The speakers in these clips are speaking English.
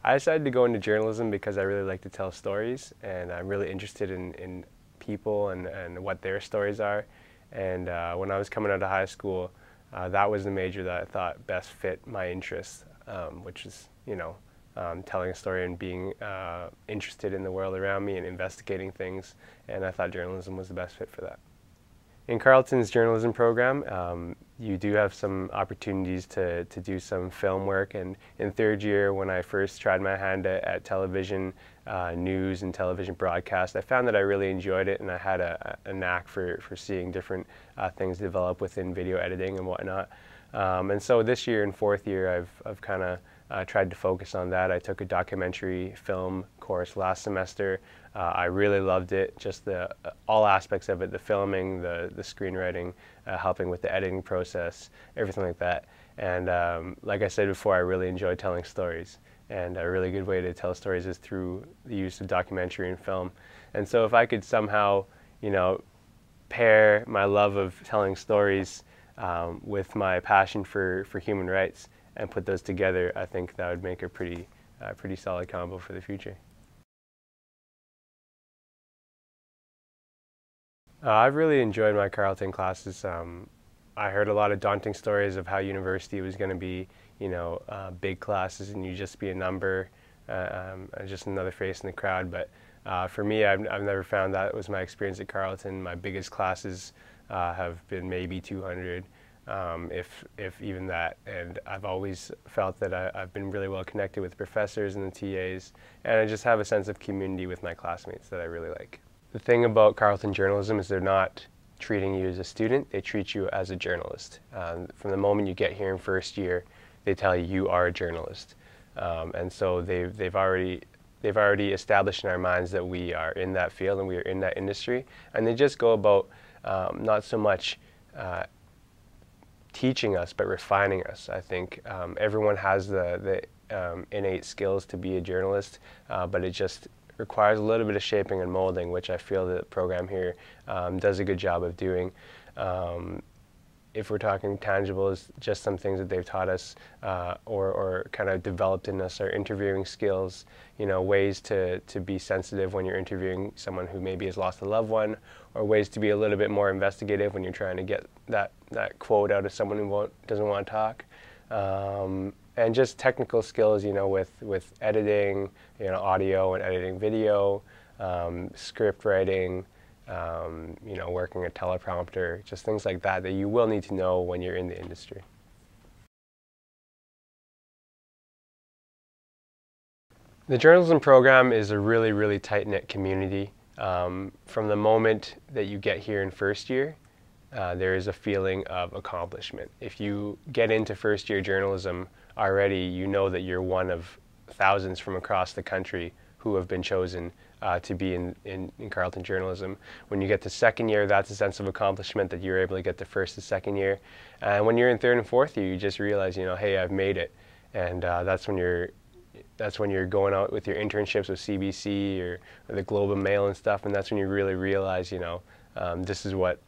I decided to go into journalism because I really like to tell stories, and I'm really interested in people and what their stories are. And when I was coming out of high school, that was the major that I thought best fit my interests, which is, telling a story and being interested in the world around me and investigating things. And I thought journalism was the best fit for that. In Carleton's journalism program, you do have some opportunities to do some film work, and in third year, when I first tried my hand at television news and television broadcast, I found that I really enjoyed it, and I had a knack for seeing different things develop within video editing and whatnot. And so this year, in fourth year, I've kind of tried to focus on that. I took a documentary film course last semester. I really loved it, just all aspects of it, the filming, the screenwriting, helping with the editing process, everything like that. And like I said before, I really enjoy telling stories. And a really good way to tell stories is through the use of documentary and film. And so if I could somehow, pair my love of telling stories with my passion for human rights and put those together, I think that would make a pretty solid combo for the future. I've really enjoyed my Carleton classes. I heard a lot of daunting stories of how university was going to be, big classes and you just be a number, just another face in the crowd. But for me, I've never found that was my experience at Carleton. My biggest classes have been maybe 200, if even that. And I've always felt that I've been really well connected with professors and the TAs, and I just have a sense of community with my classmates that I really like. The thing about Carleton journalism is they're not treating you as a student, they treat you as a journalist. From the moment you get here in first year, they tell you you are a journalist. And so they've already established in our minds that we are in that field and we are in that industry. And they just go about not so much teaching us, but refining us. I think everyone has the innate skills to be a journalist, but it just requires a little bit of shaping and molding, which I feel the program here does a good job of doing. If we're talking tangibles, just some things that they've taught us or kind of developed in us are interviewing skills, ways to be sensitive when you're interviewing someone who maybe has lost a loved one, or ways to be a little bit more investigative when you're trying to get that quote out of someone who doesn't want to talk. And just technical skills, with editing, audio and editing video, script writing, working a teleprompter, just things like that that you will need to know when you're in the industry. The journalism program is a really, really tight-knit community. From the moment that you get here in first year, there is a feeling of accomplishment. If you get into first year journalism already, you know that you're one of thousands from across the country who have been chosen to be in Carleton journalism. When you get to second year, that's a sense of accomplishment that you're able to get to first to second year. And when you're in third and fourth year, you just realize, hey, I've made it. And that's when you're going out with your internships with CBC or the Globe and Mail and stuff, and that's when you really realize, this is what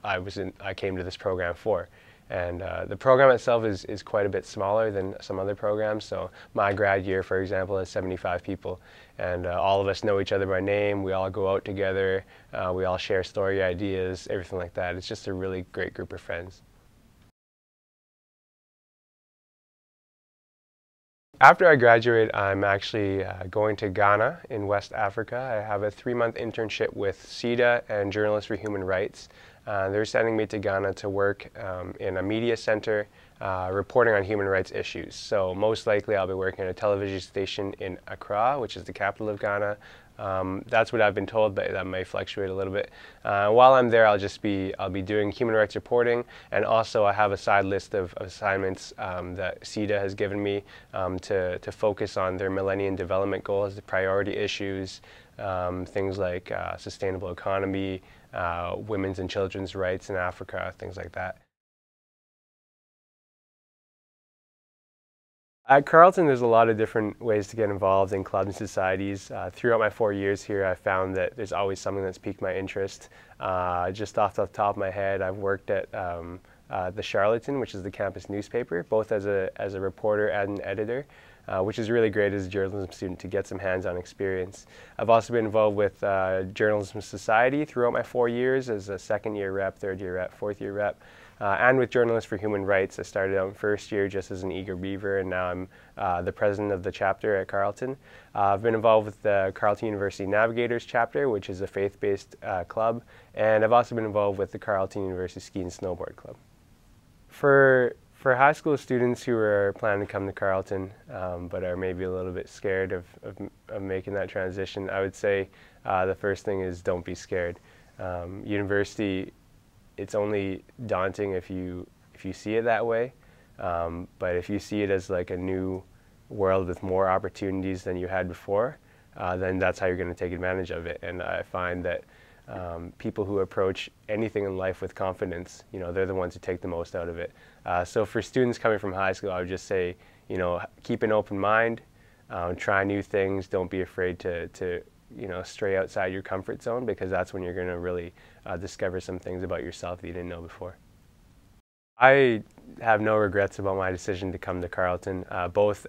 I came to this program for. And the program itself is quite a bit smaller than some other programs. So my grad year, for example, is 75 people. And all of us know each other by name. We all go out together. We all share story ideas, everything like that. It's just a really great group of friends. After I graduate, I'm actually going to Ghana in West Africa. I have a 3-month internship with CEDA and Journalists for Human Rights. They're sending me to Ghana to work in a media center reporting on human rights issues. So most likely I'll be working at a television station in Accra, which is the capital of Ghana. That's what I've been told, but that may fluctuate a little bit. While I'm there, I'll be doing human rights reporting, and also I have a side list of assignments that CEDA has given me to focus on their Millennium Development Goals, the priority issues, things like sustainable economy, women's and children's rights in Africa, things like that. At Carleton, there's a lot of different ways to get involved in clubs and societies. Throughout my 4 years here, I found that there's always something that's piqued my interest. Just off the top of my head, I've worked at the Charleton, which is the campus newspaper, both as a reporter and an editor, which is really great as a journalism student to get some hands-on experience. I've also been involved with Journalism Society throughout my 4 years as a second-year rep, third-year rep, fourth-year rep. And with Journalists for Human Rights. I started out in first year just as an eager beaver, and now I'm the president of the chapter at Carleton. I've been involved with the Carleton University Navigators chapter, which is a faith-based club, and I've also been involved with the Carleton University Ski and Snowboard Club. For high school students who are planning to come to Carleton but are maybe a little bit scared of making that transition, I would say the first thing is don't be scared. University, it's only daunting if you see it that way, but if you see it as like a new world with more opportunities than you had before, then that's how you're going to take advantage of it. And I find that people who approach anything in life with confidence, they're the ones who take the most out of it. So for students coming from high school, I would just say, keep an open mind, try new things, don't be afraid to stray outside your comfort zone, because that's when you're going to really discover some things about yourself that you didn't know before. I have no regrets about my decision to come to Carleton, both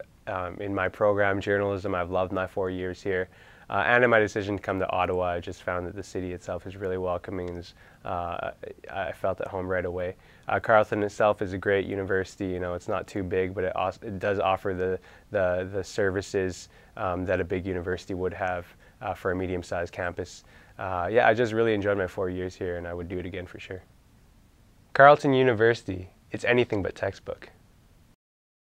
in my program, journalism. I've loved my 4 years here, and in my decision to come to Ottawa. I just found that the city itself is really welcoming, and I felt at home right away. Carleton itself is a great university. It's not too big, but it does offer the services that a big university would have for a medium-sized campus. Yeah, I just really enjoyed my 4 years here, and I would do it again for sure. Carleton University, it's anything but textbook.